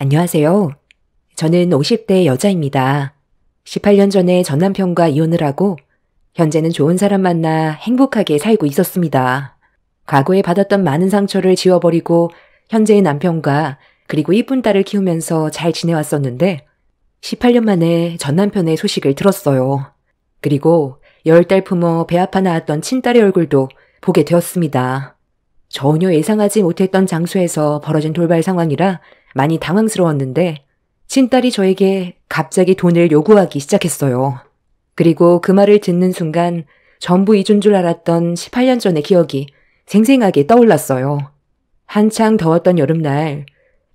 안녕하세요. 저는 50대 여자입니다. 18년 전에 전 남편과 이혼을 하고 현재는 좋은 사람 만나 행복하게 살고 있었습니다. 과거에 받았던 많은 상처를 지워버리고 현재의 남편과 그리고 이쁜 딸을 키우면서 잘 지내왔었는데 18년 만에 전 남편의 소식을 들었어요. 그리고 10달 품어 배 아파 낳았던 친딸의 얼굴도 보게 되었습니다. 전혀 예상하지 못했던 장소에서 벌어진 돌발 상황이라 많이 당황스러웠는데 친딸이 저에게 갑자기 돈을 요구하기 시작했어요. 그리고 그 말을 듣는 순간 전부 잊은 줄 알았던 18년 전의 기억이 생생하게 떠올랐어요. 한창 더웠던 여름날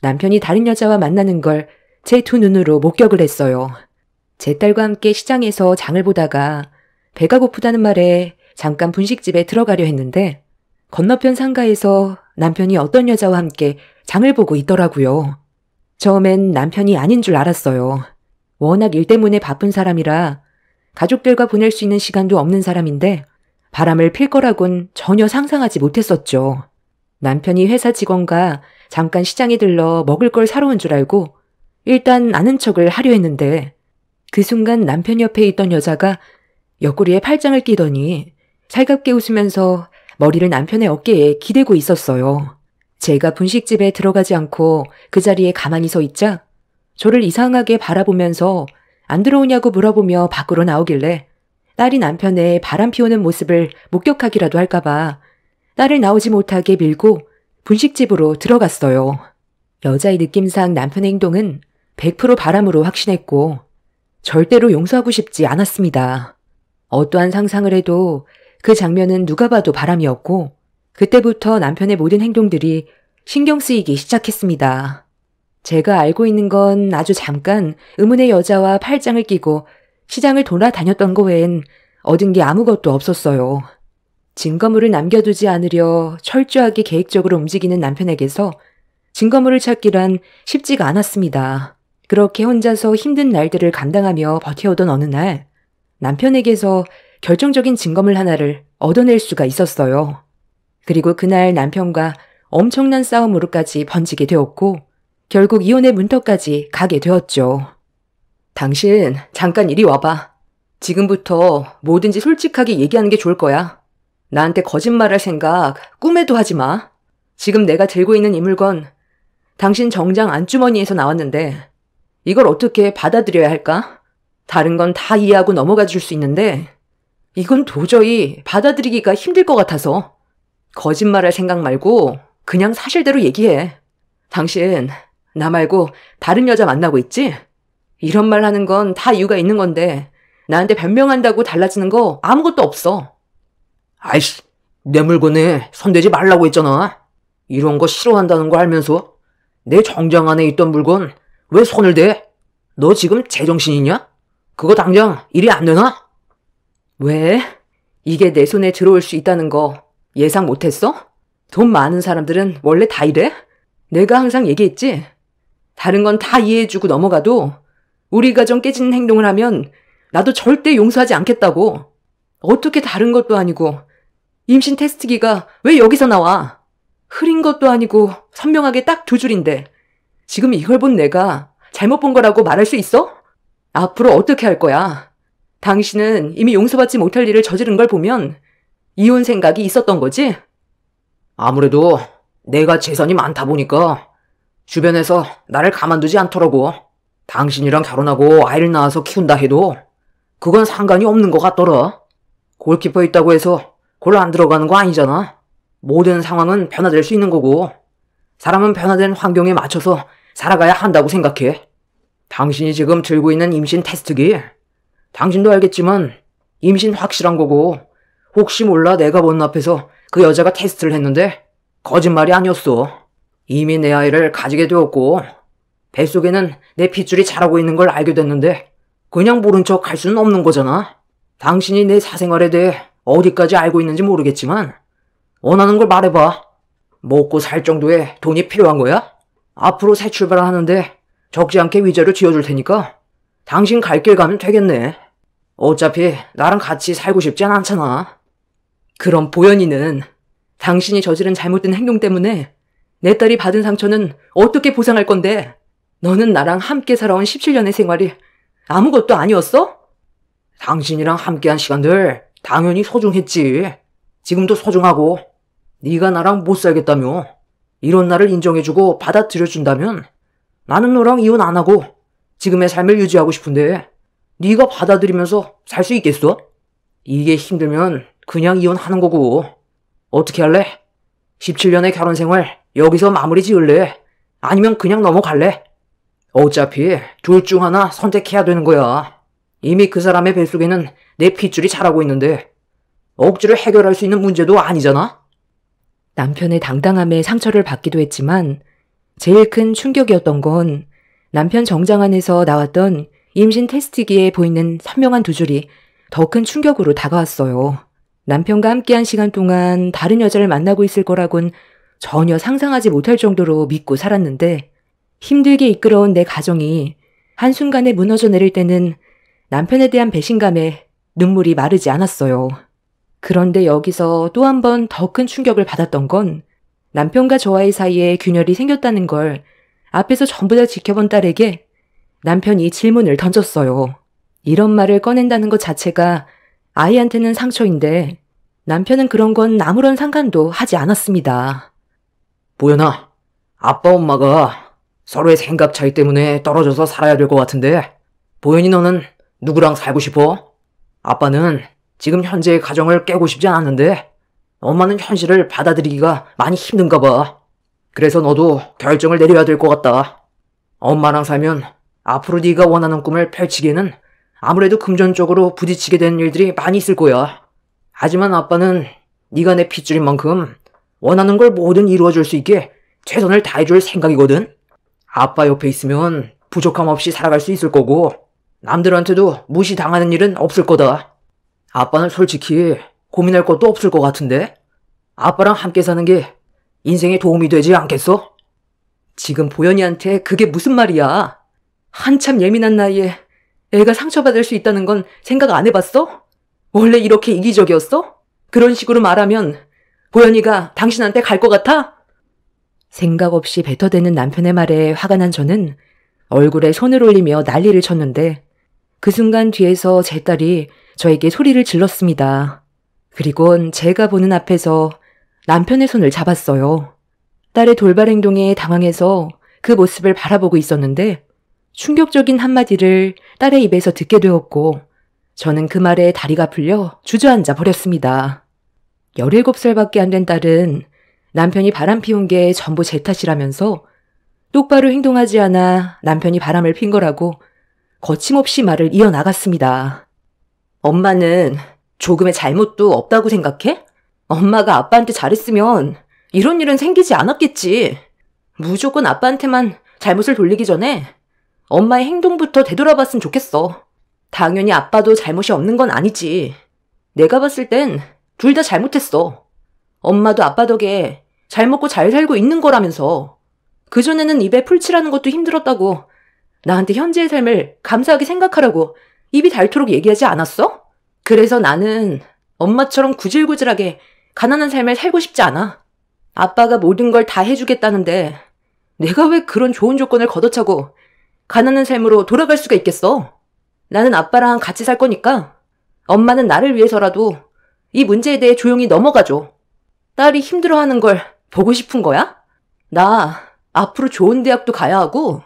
남편이 다른 여자와 만나는 걸 제 두 눈으로 목격을 했어요. 제 딸과 함께 시장에서 장을 보다가 배가 고프다는 말에 잠깐 분식집에 들어가려 했는데 건너편 상가에서 남편이 어떤 여자와 함께 장을 보고 있더라고요. 처음엔 남편이 아닌 줄 알았어요. 워낙 일 때문에 바쁜 사람이라 가족들과 보낼 수 있는 시간도 없는 사람인데 바람을 필 거라곤 전혀 상상하지 못했었죠. 남편이 회사 직원과 잠깐 시장에 들러 먹을 걸 사러 온 줄 알고 일단 아는 척을 하려 했는데 그 순간 남편 옆에 있던 여자가 옆구리에 팔짱을 끼더니 살갑게 웃으면서 머리를 남편의 어깨에 기대고 있었어요. 제가 분식집에 들어가지 않고 그 자리에 가만히 서 있자 저를 이상하게 바라보면서 안 들어오냐고 물어보며 밖으로 나오길래 딸이 남편의 바람 피우는 모습을 목격하기라도 할까봐 딸을 나오지 못하게 밀고 분식집으로 들어갔어요. 여자의 느낌상 남편의 행동은 100% 바람으로 확신했고 절대로 용서하고 싶지 않았습니다. 어떠한 상상을 해도 그 장면은 누가 봐도 바람이었고 그때부터 남편의 모든 행동들이 신경 쓰이기 시작했습니다. 제가 알고 있는 건 아주 잠깐 의문의 여자와 팔짱을 끼고 시장을 돌아다녔던 거 외엔 얻은 게 아무것도 없었어요. 증거물을 남겨두지 않으려 철저하게 계획적으로 움직이는 남편에게서 증거물을 찾기란 쉽지가 않았습니다. 그렇게 혼자서 힘든 날들을 감당하며 버텨오던 어느 날 남편에게서 결정적인 증거물 하나를 얻어낼 수가 있었어요. 그리고 그날 남편과 엄청난 싸움으로까지 번지게 되었고 결국 이혼의 문턱까지 가게 되었죠. 당신 잠깐 이리 와봐. 지금부터 뭐든지 솔직하게 얘기하는 게 좋을 거야. 나한테 거짓말할 생각 꿈에도 하지 마. 지금 내가 들고 있는 이 물건 당신 정장 안주머니에서 나왔는데 이걸 어떻게 받아들여야 할까? 다른 건 다 이해하고 넘어가 줄 수 있는데 이건 도저히 받아들이기가 힘들 것 같아서 거짓말할 생각 말고 그냥 사실대로 얘기해. 당신 나 말고 다른 여자 만나고 있지? 이런 말 하는 건 다 이유가 있는 건데 나한테 변명한다고 달라지는 거 아무것도 없어. 아이씨, 내 물건에 손대지 말라고 했잖아. 이런 거 싫어한다는 거 알면서 내 정장 안에 있던 물건 왜 손을 대? 너 지금 제정신이냐? 그거 당장 일이 안 되나? 왜? 이게 내 손에 들어올 수 있다는 거 예상 못했어? 돈 많은 사람들은 원래 다 이래? 내가 항상 얘기했지? 다른 건 다 이해해주고 넘어가도 우리 가정 깨지는 행동을 하면 나도 절대 용서하지 않겠다고. 어떻게 다른 것도 아니고 임신 테스트기가 왜 여기서 나와? 흐린 것도 아니고 선명하게 딱 2줄인데 지금 이걸 본 내가 잘못 본 거라고 말할 수 있어? 앞으로 어떻게 할 거야? 당신은 이미 용서받지 못할 일을 저지른 걸 보면 이혼 생각이 있었던 거지? 아무래도 내가 재산이 많다 보니까 주변에서 나를 가만두지 않더라고. 당신이랑 결혼하고 아이를 낳아서 키운다 해도 그건 상관이 없는 것 같더라. 골키퍼 있다고 해서 골 안 들어가는 거 아니잖아. 모든 상황은 변화될 수 있는 거고 사람은 변화된 환경에 맞춰서 살아가야 한다고 생각해. 당신이 지금 들고 있는 임신 테스트기, 당신도 알겠지만 임신 확실한 거고 혹시 몰라 내가 본 앞에서 그 여자가 테스트를 했는데 거짓말이 아니었어. 이미 내 아이를 가지게 되었고 뱃속에는 내 핏줄이 자라고 있는 걸 알게 됐는데 그냥 모른 척 할 수는 없는 거잖아. 당신이 내 사생활에 대해 어디까지 알고 있는지 모르겠지만 원하는 걸 말해봐. 먹고 살 정도의 돈이 필요한 거야? 앞으로 새 출발을 하는데 적지 않게 위자료 쥐어줄 테니까 당신 갈 길 가면 되겠네. 어차피 나랑 같이 살고 싶진 않잖아. 그럼 보현이는 당신이 저지른 잘못된 행동 때문에 내 딸이 받은 상처는 어떻게 보상할 건데? 너는 나랑 함께 살아온 17년의 생활이 아무것도 아니었어? 당신이랑 함께한 시간들 당연히 소중했지. 지금도 소중하고. 네가 나랑 못 살겠다며. 이런 나를 인정해주고 받아들여준다면 나는 너랑 이혼 안 하고 지금의 삶을 유지하고 싶은데 네가 받아들이면서 살 수 있겠어? 이게 힘들면 그냥 이혼하는 거고. 어떻게 할래? 17년의 결혼 생활 여기서 마무리 지을래? 아니면 그냥 넘어갈래? 어차피 둘 중 하나 선택해야 되는 거야. 이미 그 사람의 뱃속에는 내 핏줄이 자라고 있는데 억지로 해결할 수 있는 문제도 아니잖아? 남편의 당당함에 상처를 받기도 했지만 제일 큰 충격이었던 건 남편 정장 안에서 나왔던 임신 테스트기에 보이는 선명한 두 줄이 더 큰 충격으로 다가왔어요. 남편과 함께한 시간 동안 다른 여자를 만나고 있을 거라곤 전혀 상상하지 못할 정도로 믿고 살았는데 힘들게 이끌어온 내 가정이 한순간에 무너져 내릴 때는 남편에 대한 배신감에 눈물이 마르지 않았어요. 그런데 여기서 또 한 번 더 큰 충격을 받았던 건 남편과 저와의 사이에 균열이 생겼다는 걸 앞에서 전부 다 지켜본 딸에게 남편이 질문을 던졌어요. 이런 말을 꺼낸다는 것 자체가 아이한테는 상처인데 남편은 그런 건 아무런 상관도 하지 않았습니다. 보현아, 아빠 엄마가 서로의 생각 차이 때문에 떨어져서 살아야 될 것 같은데 보현이 너는 누구랑 살고 싶어? 아빠는 지금 현재의 가정을 깨고 싶지 않았는데 엄마는 현실을 받아들이기가 많이 힘든가 봐. 그래서 너도 결정을 내려야 될 것 같다. 엄마랑 살면 앞으로 네가 원하는 꿈을 펼치기에는 아무래도 금전적으로 부딪히게 되는 일들이 많이 있을 거야. 하지만 아빠는 네가 내 핏줄인 만큼 원하는 걸 뭐든 이루어줄 수 있게 최선을 다해줄 생각이거든. 아빠 옆에 있으면 부족함 없이 살아갈 수 있을 거고 남들한테도 무시당하는 일은 없을 거다. 아빠는 솔직히 고민할 것도 없을 것 같은데 아빠랑 함께 사는 게 인생에 도움이 되지 않겠어? 지금 보현이한테 그게 무슨 말이야? 한참 예민한 나이에 애가 상처받을 수 있다는 건 생각 안 해봤어? 원래 이렇게 이기적이었어? 그런 식으로 말하면 보현이가 당신한테 갈 것 같아? 생각 없이 뱉어대는 남편의 말에 화가 난 저는 얼굴에 손을 올리며 난리를 쳤는데 그 순간 뒤에서 제 딸이 저에게 소리를 질렀습니다. 그리곤 제가 보는 앞에서 남편의 손을 잡았어요. 딸의 돌발 행동에 당황해서 그 모습을 바라보고 있었는데 충격적인 한마디를 딸의 입에서 듣게 되었고 저는 그 말에 다리가 풀려 주저앉아 버렸습니다. 17살밖에 안 된 딸은 남편이 바람 피운 게 전부 제 탓이라면서 똑바로 행동하지 않아 남편이 바람을 핀 거라고 거침없이 말을 이어나갔습니다. 엄마는 조금의 잘못도 없다고 생각해? 엄마가 아빠한테 잘했으면 이런 일은 생기지 않았겠지. 무조건 아빠한테만 잘못을 돌리기 전에 엄마의 행동부터 되돌아봤으면 좋겠어. 당연히 아빠도 잘못이 없는 건 아니지. 내가 봤을 땐 둘 다 잘못했어. 엄마도 아빠 덕에 잘 먹고 잘 살고 있는 거라면서. 그전에는 입에 풀칠하는 것도 힘들었다고 나한테 현재의 삶을 감사하게 생각하라고 입이 닳도록 얘기하지 않았어? 그래서 나는 엄마처럼 구질구질하게 가난한 삶을 살고 싶지 않아. 아빠가 모든 걸 다 해주겠다는데 내가 왜 그런 좋은 조건을 걷어차고 가난한 삶으로 돌아갈 수가 있겠어? 나는 아빠랑 같이 살 거니까 엄마는 나를 위해서라도 이 문제에 대해 조용히 넘어가줘. 딸이 힘들어하는 걸 보고 싶은 거야? 나 앞으로 좋은 대학도 가야 하고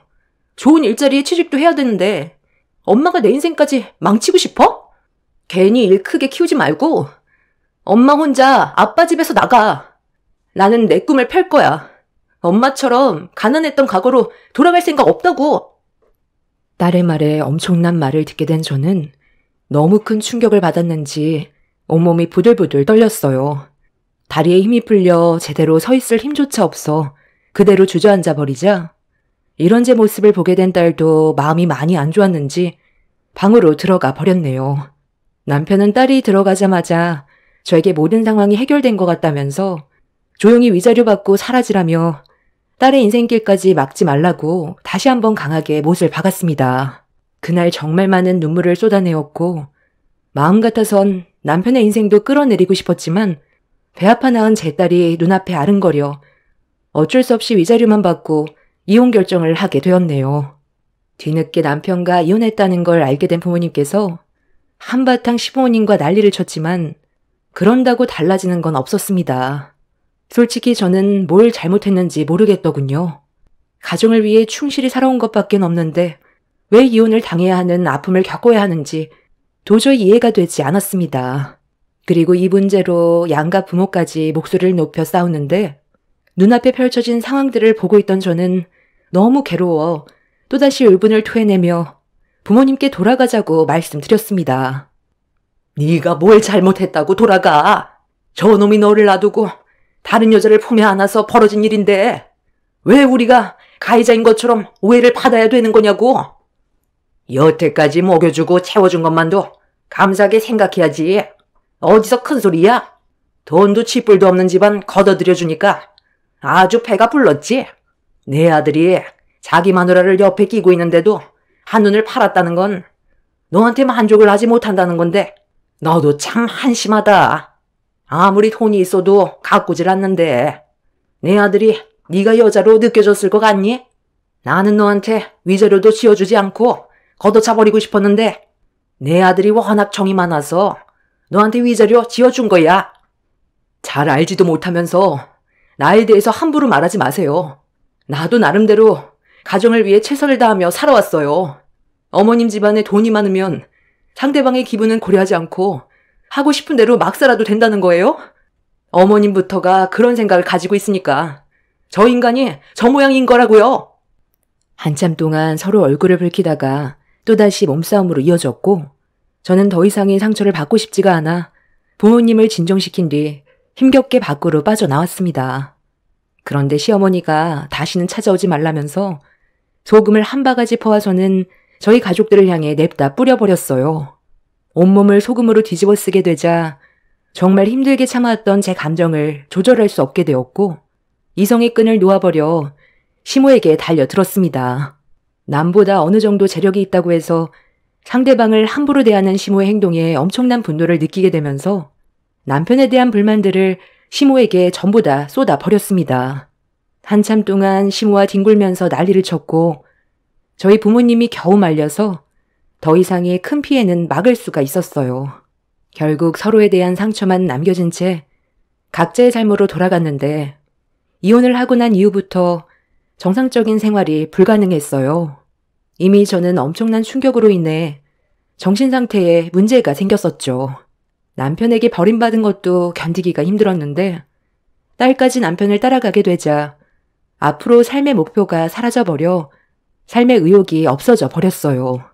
좋은 일자리에 취직도 해야 되는데 엄마가 내 인생까지 망치고 싶어? 괜히 일 크게 키우지 말고 엄마 혼자 아빠 집에서 나가. 나는 내 꿈을 펼 거야. 엄마처럼 가난했던 과거로 돌아갈 생각 없다고. 딸의 말에 엄청난 말을 듣게 된 저는 너무 큰 충격을 받았는지 온몸이 부들부들 떨렸어요. 다리에 힘이 풀려 제대로 서 있을 힘조차 없어 그대로 주저앉아 버리자 이런 제 모습을 보게 된 딸도 마음이 많이 안 좋았는지 방으로 들어가 버렸네요. 남편은 딸이 들어가자마자 저에게 모든 상황이 해결된 것 같다면서 조용히 위자료 받고 사라지라며 딸의 인생길까지 막지 말라고 다시 한번 강하게 못을 박았습니다. 그날 정말 많은 눈물을 쏟아내었고 마음 같아선 남편의 인생도 끌어내리고 싶었지만 배 아파 낳은 제 딸이 눈앞에 아른거려 어쩔 수 없이 위자료만 받고 이혼 결정을 하게 되었네요. 뒤늦게 남편과 이혼했다는 걸 알게 된 부모님께서 한바탕 시부모님과 난리를 쳤지만 그런다고 달라지는 건 없었습니다. 솔직히 저는 뭘 잘못했는지 모르겠더군요. 가정을 위해 충실히 살아온 것밖엔 없는데 왜 이혼을 당해야 하는 아픔을 겪어야 하는지 도저히 이해가 되지 않았습니다. 그리고 이 문제로 양가 부모까지 목소리를 높여 싸우는데 눈앞에 펼쳐진 상황들을 보고 있던 저는 너무 괴로워 또다시 울분을 토해내며 부모님께 돌아가자고 말씀드렸습니다. 네가 뭘 잘못했다고 돌아가. 저놈이 너를 놔두고 다른 여자를 품에 안아서 벌어진 일인데 왜 우리가 가해자인 것처럼 오해를 받아야 되는 거냐고. 여태까지 먹여주고 채워준 것만도 감사하게 생각해야지. 어디서 큰 소리야? 돈도 쥐뿔도 없는 집안 걷어들여주니까 아주 배가 불렀지. 내 아들이 자기 마누라를 옆에 끼고 있는데도 한눈을 팔았다는 건 너한테 만족을 하지 못한다는 건데 너도 참 한심하다. 아무리 돈이 있어도 가꾸질 않는데 내 아들이 네가 여자로 느껴졌을 것 같니? 나는 너한테 위자료도 지어주지 않고 걷어차버리고 싶었는데 내 아들이 워낙 정이 많아서 너한테 위자료 지어준 거야. 잘 알지도 못하면서 나에 대해서 함부로 말하지 마세요. 나도 나름대로 가정을 위해 최선을 다하며 살아왔어요. 어머님 집안에 돈이 많으면 상대방의 기분은 고려하지 않고 하고 싶은 대로 막 살아도 된다는 거예요? 어머님부터가 그런 생각을 가지고 있으니까 저 인간이 저 모양인 거라고요. 한참 동안 서로 얼굴을 붉히다가 또다시 몸싸움으로 이어졌고 저는 더 이상의 상처를 받고 싶지가 않아 부모님을 진정시킨 뒤 힘겹게 밖으로 빠져나왔습니다. 그런데 시어머니가 다시는 찾아오지 말라면서 소금을 한 바가지 퍼와서는 저희 가족들을 향해 냅다 뿌려버렸어요. 온몸을 소금으로 뒤집어 쓰게 되자 정말 힘들게 참아왔던 제 감정을 조절할 수 없게 되었고 이성의 끈을 놓아버려 시모에게 달려들었습니다. 남보다 어느 정도 재력이 있다고 해서 상대방을 함부로 대하는 시모의 행동에 엄청난 분노를 느끼게 되면서 남편에 대한 불만들을 시모에게 전부 다 쏟아버렸습니다. 한참 동안 시모와 뒹굴면서 난리를 쳤고 저희 부모님이 겨우 말려서 더 이상의 큰 피해는 막을 수가 있었어요. 결국 서로에 대한 상처만 남겨진 채 각자의 삶으로 돌아갔는데 이혼을 하고 난 이후부터 정상적인 생활이 불가능했어요. 이미 저는 엄청난 충격으로 인해 정신 상태에 문제가 생겼었죠. 남편에게 버림받은 것도 견디기가 힘들었는데 딸까지 남편을 따라가게 되자 앞으로 삶의 목표가 사라져버려 삶의 의욕이 없어져 버렸어요.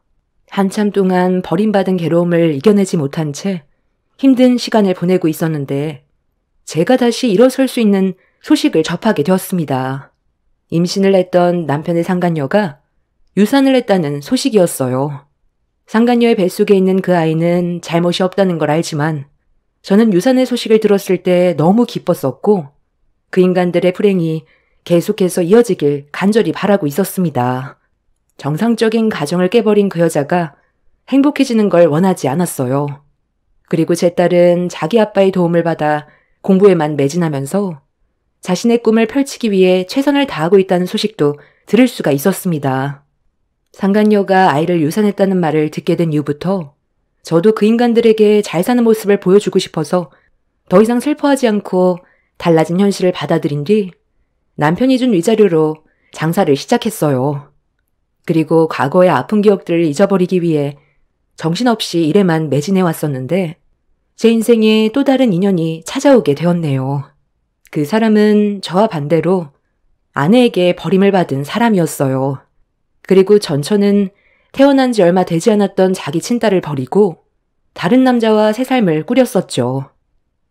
한참 동안 버림받은 괴로움을 이겨내지 못한 채 힘든 시간을 보내고 있었는데 제가 다시 일어설 수 있는 소식을 접하게 되었습니다. 임신을 했던 남편의 상간녀가 유산을 했다는 소식이었어요. 상간녀의 뱃속에 있는 그 아이는 잘못이 없다는 걸 알지만 저는 유산의 소식을 들었을 때 너무 기뻤었고 그 인간들의 불행이 계속해서 이어지길 간절히 바라고 있었습니다. 정상적인 가정을 깨버린 그 여자가 행복해지는 걸 원하지 않았어요. 그리고 제 딸은 자기 아빠의 도움을 받아 공부에만 매진하면서 자신의 꿈을 펼치기 위해 최선을 다하고 있다는 소식도 들을 수가 있었습니다. 상간녀가 아이를 유산했다는 말을 듣게 된 이후부터 저도 그 인간들에게 잘 사는 모습을 보여주고 싶어서 더 이상 슬퍼하지 않고 달라진 현실을 받아들인 뒤 남편이 준 위자료로 장사를 시작했어요. 그리고 과거의 아픈 기억들을 잊어버리기 위해 정신없이 일에만 매진해 왔었는데 제 인생에 또 다른 인연이 찾아오게 되었네요. 그 사람은 저와 반대로 아내에게 버림을 받은 사람이었어요. 그리고 전처는 태어난 지 얼마 되지 않았던 자기 친딸을 버리고 다른 남자와 새 삶을 꾸렸었죠.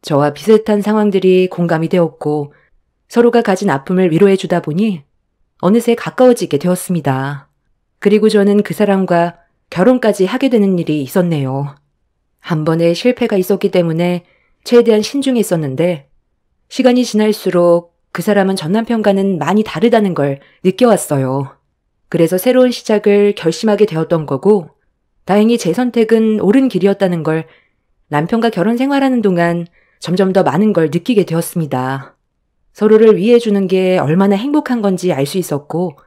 저와 비슷한 상황들이 공감이 되었고 서로가 가진 아픔을 위로해 주다 보니 어느새 가까워지게 되었습니다. 그리고 저는 그 사람과 결혼까지 하게 되는 일이 있었네요. 한 번의 실패가 있었기 때문에 최대한 신중했었는데 시간이 지날수록 그 사람은 전 남편과는 많이 다르다는 걸 느껴왔어요. 그래서 새로운 시작을 결심하게 되었던 거고 다행히 제 선택은 옳은 길이었다는 걸 남편과 결혼 생활하는 동안 점점 더 많은 걸 느끼게 되었습니다. 서로를 위해주는 게 얼마나 행복한 건지 알 수 있었고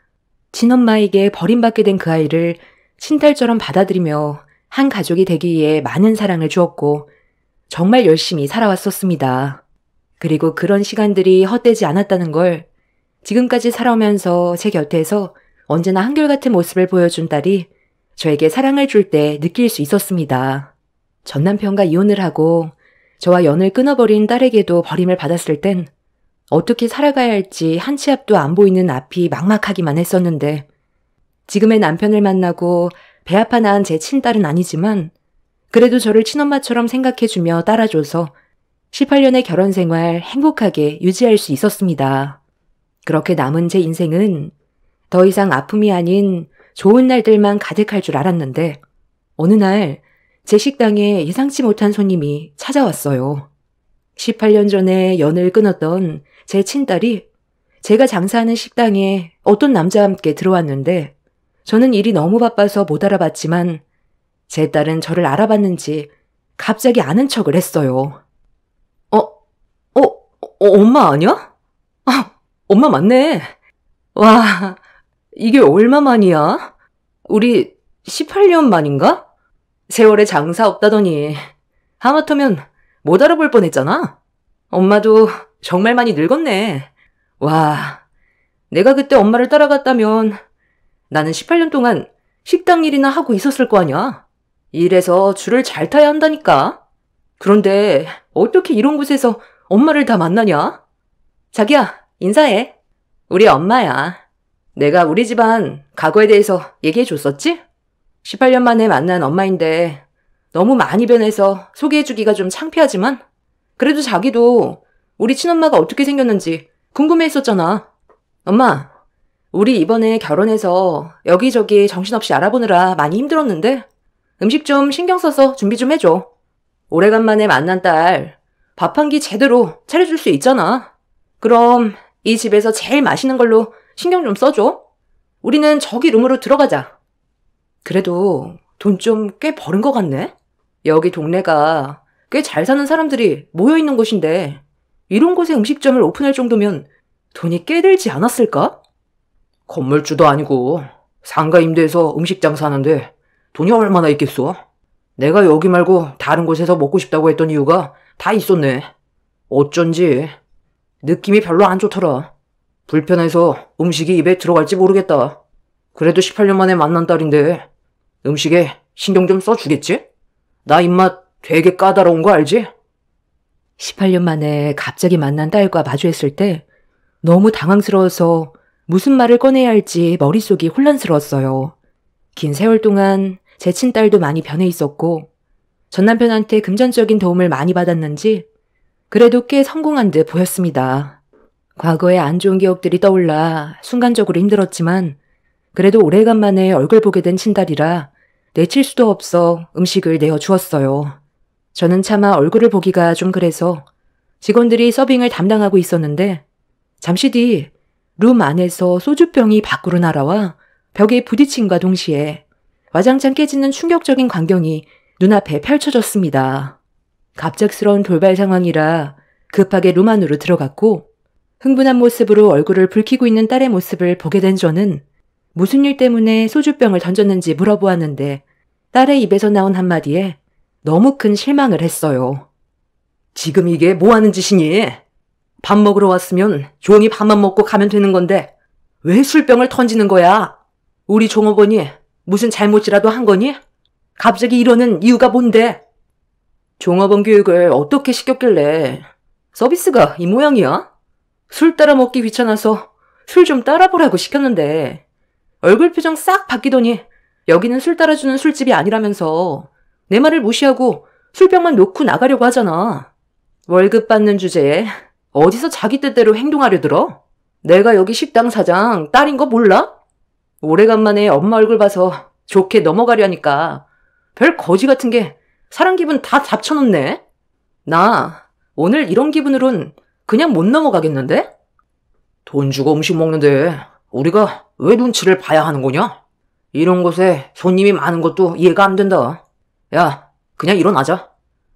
친엄마에게 버림받게 된 그 아이를 친딸처럼 받아들이며 한 가족이 되기 위해 많은 사랑을 주었고 정말 열심히 살아왔었습니다. 그리고 그런 시간들이 헛되지 않았다는 걸 지금까지 살아오면서 제 곁에서 언제나 한결같은 모습을 보여준 딸이 저에게 사랑을 줄 때 느낄 수 있었습니다. 전 남편과 이혼을 하고 저와 연을 끊어버린 딸에게도 버림을 받았을 땐 어떻게 살아가야 할지 한 치 앞도 안 보이는 앞이 막막하기만 했었는데 지금의 남편을 만나고 배 아파 낳은 제 친딸은 아니지만 그래도 저를 친엄마처럼 생각해주며 따라줘서 18년의 결혼 생활 행복하게 유지할 수 있었습니다. 그렇게 남은 제 인생은 더 이상 아픔이 아닌 좋은 날들만 가득할 줄 알았는데 어느 날 제 식당에 예상치 못한 손님이 찾아왔어요. 18년 전에 연을 끊었던 제 친딸이 제가 장사하는 식당에 어떤 남자와 함께 들어왔는데 저는 일이 너무 바빠서 못 알아봤지만 제 딸은 저를 알아봤는지 갑자기 아는 척을 했어요. 엄마 아니야? 아, 엄마 맞네. 와, 이게 얼마 만이야? 우리 18년 만인가? 세월에 장사 없다더니 하마터면 못 알아볼 뻔했잖아. 엄마도 정말 많이 늙었네. 와, 내가 그때 엄마를 따라갔다면 나는 18년 동안 식당 일이나 하고 있었을 거 아니야. 일해서 줄을 잘 타야 한다니까. 그런데 어떻게 이런 곳에서 엄마를 다 만나냐? 자기야, 인사해. 우리 엄마야. 내가 우리 집안 과거에 대해서 얘기해줬었지? 18년 만에 만난 엄마인데 너무 많이 변해서 소개해주기가 좀 창피하지만 그래도 자기도 우리 친엄마가 어떻게 생겼는지 궁금해했었잖아. 엄마, 우리 이번에 결혼해서 여기저기 정신없이 알아보느라 많이 힘들었는데 음식 좀 신경 써서 준비 좀 해줘. 오래간만에 만난 딸 밥 한 끼 제대로 차려줄 수 있잖아. 그럼 이 집에서 제일 맛있는 걸로 신경 좀 써줘. 우리는 저기 룸으로 들어가자. 그래도 돈 좀 꽤 버는 것 같네? 여기 동네가 꽤 잘 사는 사람들이 모여있는 곳인데 이런 곳에 음식점을 오픈할 정도면 돈이 꽤 들지 않았을까? 건물주도 아니고 상가 임대해서 음식 장사하는데 돈이 얼마나 있겠어? 내가 여기 말고 다른 곳에서 먹고 싶다고 했던 이유가 다 있었네. 어쩐지 느낌이 별로 안 좋더라. 불편해서 음식이 입에 들어갈지 모르겠다. 그래도 18년 만에 만난 딸인데 음식에 신경 좀 써주겠지? 나 입맛 되게 까다로운 거 알지? 18년 만에 갑자기 만난 딸과 마주했을 때 너무 당황스러워서 무슨 말을 꺼내야 할지 머릿속이 혼란스러웠어요. 긴 세월 동안 제 친딸도 많이 변해 있었고 전 남편한테 금전적인 도움을 많이 받았는지 그래도 꽤 성공한 듯 보였습니다. 과거의 안 좋은 기억들이 떠올라 순간적으로 힘들었지만 그래도 오래간만에 얼굴 보게 된 친딸이라 내칠 수도 없어 음식을 내어주었어요. 저는 차마 얼굴을 보기가 좀 그래서 직원들이 서빙을 담당하고 있었는데 잠시 뒤 룸 안에서 소주병이 밖으로 날아와 벽에 부딪힘과 동시에 와장창 깨지는 충격적인 광경이 눈앞에 펼쳐졌습니다. 갑작스러운 돌발 상황이라 급하게 룸 안으로 들어갔고 흥분한 모습으로 얼굴을 붉히고 있는 딸의 모습을 보게 된 저는 무슨 일 때문에 소주병을 던졌는지 물어보았는데 딸의 입에서 나온 한마디에 너무 큰 실망을 했어요. 지금 이게 뭐 하는 짓이니? 밥 먹으러 왔으면 조용히 밥만 먹고 가면 되는 건데 왜 술병을 던지는 거야? 우리 종업원이 무슨 잘못이라도 한 거니? 갑자기 이러는 이유가 뭔데? 종업원 교육을 어떻게 시켰길래 서비스가 이 모양이야? 술 따라 먹기 귀찮아서 술 좀 따라보라고 시켰는데 얼굴 표정 싹 바뀌더니 여기는 술 따라주는 술집이 아니라면서 내 말을 무시하고 술병만 놓고 나가려고 하잖아. 월급 받는 주제에 어디서 자기 뜻대로 행동하려 들어? 내가 여기 식당 사장 딸인 거 몰라? 오래간만에 엄마 얼굴 봐서 좋게 넘어가려니까 별 거지 같은 게 사람 기분 다 잡쳐놓네. 나 오늘 이런 기분으론 그냥 못 넘어가겠는데? 돈 주고 음식 먹는데 우리가 왜 눈치를 봐야 하는 거냐? 이런 곳에 손님이 많은 것도 이해가 안 된다. 야, 그냥 일어나자.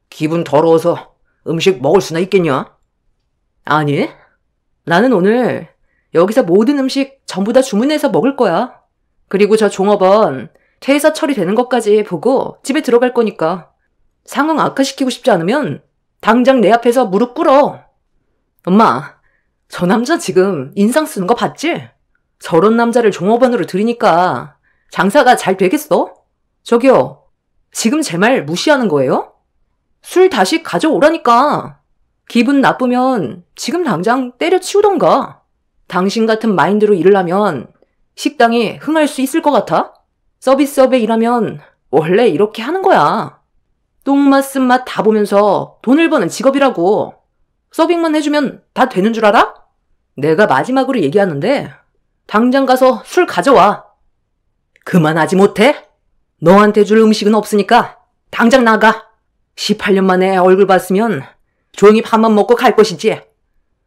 기분 더러워서 음식 먹을 수나 있겠냐? 아니, 나는 오늘 여기서 모든 음식 전부 다 주문해서 먹을 거야. 그리고 저 종업원 퇴사 처리되는 것까지 보고 집에 들어갈 거니까 상황 악화시키고 싶지 않으면 당장 내 앞에서 무릎 꿇어. 엄마, 저 남자 지금 인상 쓰는 거 봤지? 저런 남자를 종업원으로 들이니까 장사가 잘 되겠어? 저기요, 지금 제 말 무시하는 거예요? 술 다시 가져오라니까. 기분 나쁘면 지금 당장 때려치우던가. 당신 같은 마인드로 일하려면 식당이 흥할 수 있을 것 같아? 서비스업에 일하면 원래 이렇게 하는 거야. 똥맛 쓴맛 다 보면서 돈을 버는 직업이라고. 서빙만 해주면 다 되는 줄 알아? 내가 마지막으로 얘기하는데 당장 가서 술 가져와. 그만하지 못해? 너한테 줄 음식은 없으니까 당장 나가. 18년 만에 얼굴 봤으면 조용히 밥만 먹고 갈 것이지.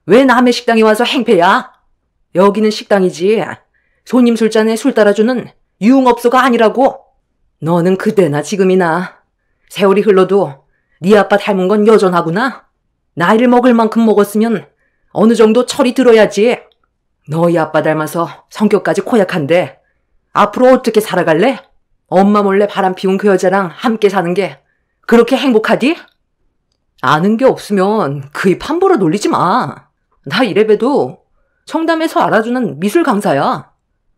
왜 남의 식당에 와서 행패야? 여기는 식당이지 손님 술잔에 술 따라주는 유흥업소가 아니라고. 너는 그때나 지금이나 세월이 흘러도 네 아빠 닮은 건 여전하구나. 나이를 먹을 만큼 먹었으면 어느 정도 철이 들어야지. 너희 아빠 닮아서 성격까지 고약한데 앞으로 어떻게 살아갈래? 엄마 몰래 바람 피운 그 여자랑 함께 사는 게 그렇게 행복하디? 아는 게 없으면 그 입 함부로 놀리지 마. 나 이래봬도 청담에서 알아주는 미술 강사야.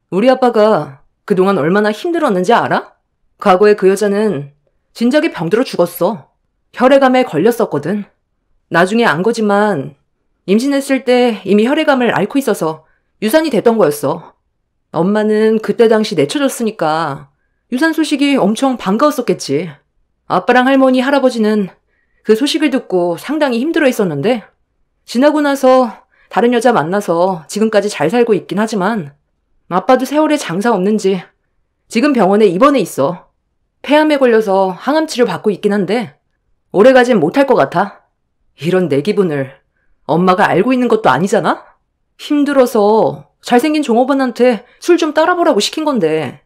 우리 아빠가 그동안 얼마나 힘들었는지 알아? 과거에 그 여자는 진작에 병들어 죽었어. 혈액암에 걸렸었거든. 나중에 안 거지만 임신했을 때 이미 혈액암을 앓고 있어서 유산이 됐던 거였어. 엄마는 그때 당시 내쳐줬으니까 유산 소식이 엄청 반가웠었겠지. 아빠랑 할머니, 할아버지는 그 소식을 듣고 상당히 힘들어 했었는데 지나고 나서 다른 여자 만나서 지금까지 잘 살고 있긴 하지만 아빠도 세월에 장사 없는지 지금 병원에 입원해 있어. 폐암에 걸려서 항암 치료 받고 있긴 한데 오래가진 못할 것 같아. 이런 내 기분을 엄마가 알고 있는 것도 아니잖아? 힘들어서 잘생긴 종업원한테 술 좀 따라보라고 시킨 건데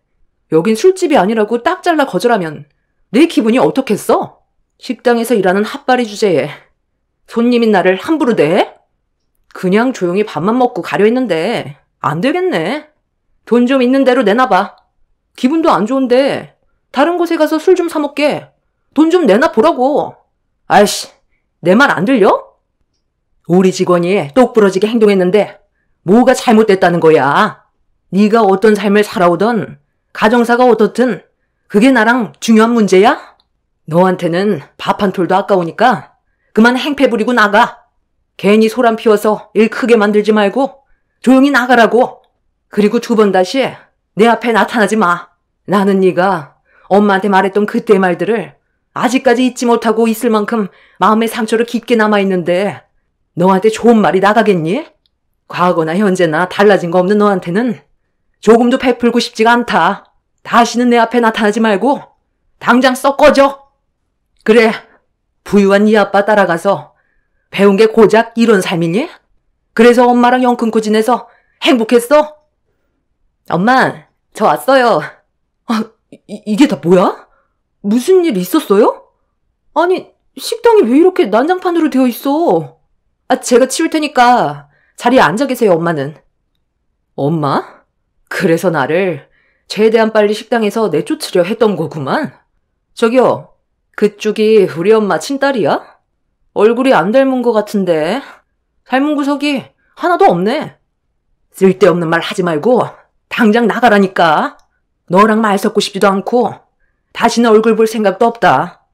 여긴 술집이 아니라고 딱 잘라 거절하면 내 기분이 어떻겠어? 식당에서 일하는 핫바리 주제에 손님인 나를 함부로 대? 그냥 조용히 밥만 먹고 가려 했는데 안 되겠네. 돈 좀 있는 대로 내놔봐. 기분도 안 좋은데 다른 곳에 가서 술 좀 사 먹게. 돈 좀 내놔 보라고. 아이씨, 내 말 안 들려? 우리 직원이 똑부러지게 행동했는데 뭐가 잘못됐다는 거야. 네가 어떤 삶을 살아오던 가정사가 어떻든 그게 나랑 중요한 문제야? 너한테는 밥 한 톨도 아까우니까 그만 행패 부리고 나가. 괜히 소란 피워서 일 크게 만들지 말고 조용히 나가라고. 그리고 두 번 다시 내 앞에 나타나지 마. 나는 네가 엄마한테 말했던 그때의 말들을 아직까지 잊지 못하고 있을 만큼 마음의 상처로 깊게 남아있는데 너한테 좋은 말이 나가겠니? 과거나 현재나 달라진 거 없는 너한테는 조금도 베풀고 싶지가 않다. 다시는 내 앞에 나타나지 말고 당장 썩 꺼져. 그래, 부유한 네 아빠 따라가서 배운 게 고작 이런 삶이니? 그래서 엄마랑 영 끊고 지내서 행복했어? 엄마, 저 왔어요. 이게 다 뭐야? 무슨 일 있었어요? 아니, 식당이 왜 이렇게 난장판으로 되어 있어? 제가 치울 테니까 자리에 앉아 계세요, 엄마는. 엄마? 그래서 나를 최대한 빨리 식당에서 내쫓으려 했던 거구만. 저기요, 그쪽이 우리 엄마 친딸이야? 얼굴이 안 닮은 것 같은데 닮은 구석이 하나도 없네. 쓸데없는 말 하지 말고 당장 나가라니까. 너랑 말 섞고 싶지도 않고 다시는 얼굴 볼 생각도 없다.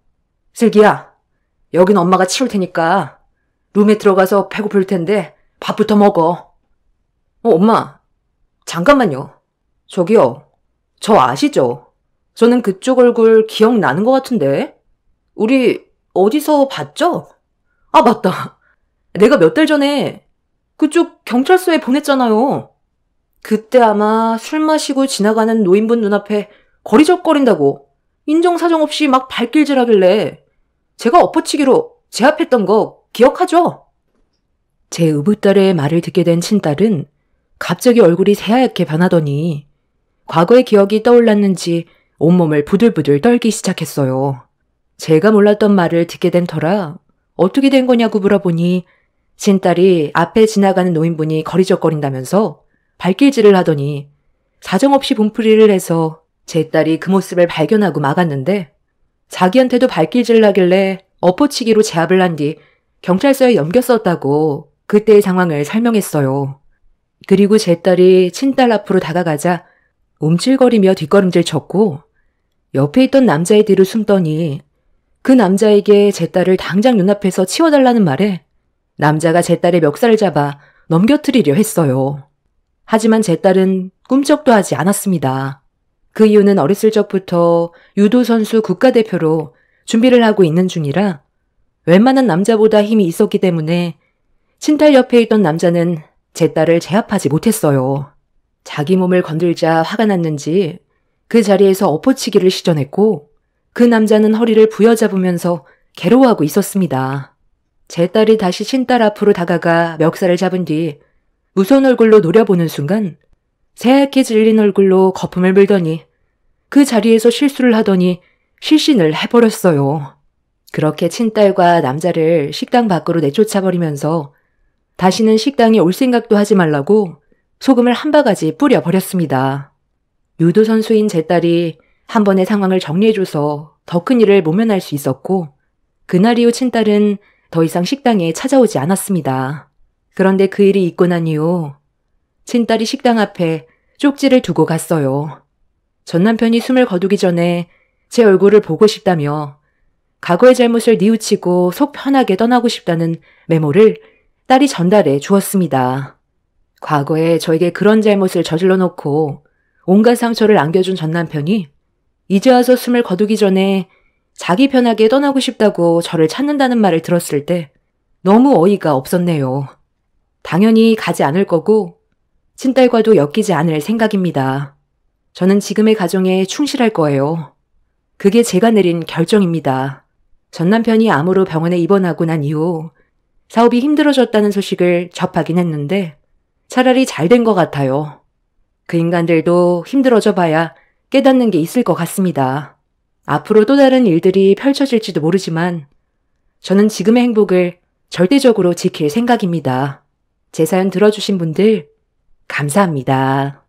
슬기야, 여긴 엄마가 치울 테니까 룸에 들어가서 배고플 텐데 밥부터 먹어. 엄마, 잠깐만요. 저기요, 저 아시죠? 저는 그쪽 얼굴 기억나는 것 같은데. 우리 어디서 봤죠? 아, 맞다. 내가 몇 달 전에 그쪽 경찰서에 보냈잖아요. 그때 아마 술 마시고 지나가는 노인분 눈앞에 거리적거린다고 인정사정 없이 막 발길질하길래 제가 엎어치기로 제압했던 거 기억하죠? 제 의붓딸의 말을 듣게 된 친딸은 갑자기 얼굴이 새하얗게 변하더니 과거의 기억이 떠올랐는지 온몸을 부들부들 떨기 시작했어요. 제가 몰랐던 말을 듣게 된 터라 어떻게 된 거냐고 물어보니 친딸이 앞에 지나가는 노인분이 거리적거린다면서 발길질을 하더니 사정없이 분풀이를 해서 제 딸이 그 모습을 발견하고 막았는데 자기한테도 발길질을 하길래 엎어치기로 제압을 한 뒤 경찰서에 넘겼었다고 그때의 상황을 설명했어요. 그리고 제 딸이 친딸 앞으로 다가가자 움찔거리며 뒷걸음질 쳤고 옆에 있던 남자의 뒤로 숨더니 그 남자에게 제 딸을 당장 눈앞에서 치워달라는 말에 남자가 제 딸의 멱살을 잡아 넘겨뜨리려 했어요. 하지만 제 딸은 꿈쩍도 하지 않았습니다. 그 이유는 어렸을 적부터 유도 선수 국가대표로 준비를 하고 있는 중이라 웬만한 남자보다 힘이 있었기 때문에 친딸 옆에 있던 남자는 제 딸을 제압하지 못했어요. 자기 몸을 건들자 화가 났는지 그 자리에서 엎어치기를 시전했고 그 남자는 허리를 부여잡으면서 괴로워하고 있었습니다. 제 딸이 다시 친딸 앞으로 다가가 멱살을 잡은 뒤 무서운 얼굴로 노려보는 순간 새하얗게 질린 얼굴로 거품을 물더니 그 자리에서 실수를 하더니 실신을 해버렸어요. 그렇게 친딸과 남자를 식당 밖으로 내쫓아버리면서 다시는 식당에 올 생각도 하지 말라고 소금을 한 바가지 뿌려버렸습니다. 유도 선수인 제 딸이 한 번의 상황을 정리해줘서 더 큰 일을 모면할 수 있었고 그날 이후 친딸은 더 이상 식당에 찾아오지 않았습니다. 그런데 그 일이 있고 난 이후 친딸이 식당 앞에 쪽지를 두고 갔어요. 전 남편이 숨을 거두기 전에 제 얼굴을 보고 싶다며 과거의 잘못을 뉘우치고 속 편하게 떠나고 싶다는 메모를 딸이 전달해 주었습니다. 과거에 저에게 그런 잘못을 저질러 놓고 온갖 상처를 안겨준 전 남편이 이제 와서 숨을 거두기 전에 자기 편하게 떠나고 싶다고 저를 찾는다는 말을 들었을 때 너무 어이가 없었네요. 당연히 가지 않을 거고 친딸과도 엮이지 않을 생각입니다. 저는 지금의 가정에 충실할 거예요. 그게 제가 내린 결정입니다. 전 남편이 암으로 병원에 입원하고 난 이후 사업이 힘들어졌다는 소식을 접하긴 했는데 차라리 잘 된 것 같아요. 그 인간들도 힘들어져 봐야 깨닫는 게 있을 것 같습니다. 앞으로 또 다른 일들이 펼쳐질지도 모르지만 저는 지금의 행복을 절대적으로 지킬 생각입니다. 제 사연 들어주신 분들 감사합니다.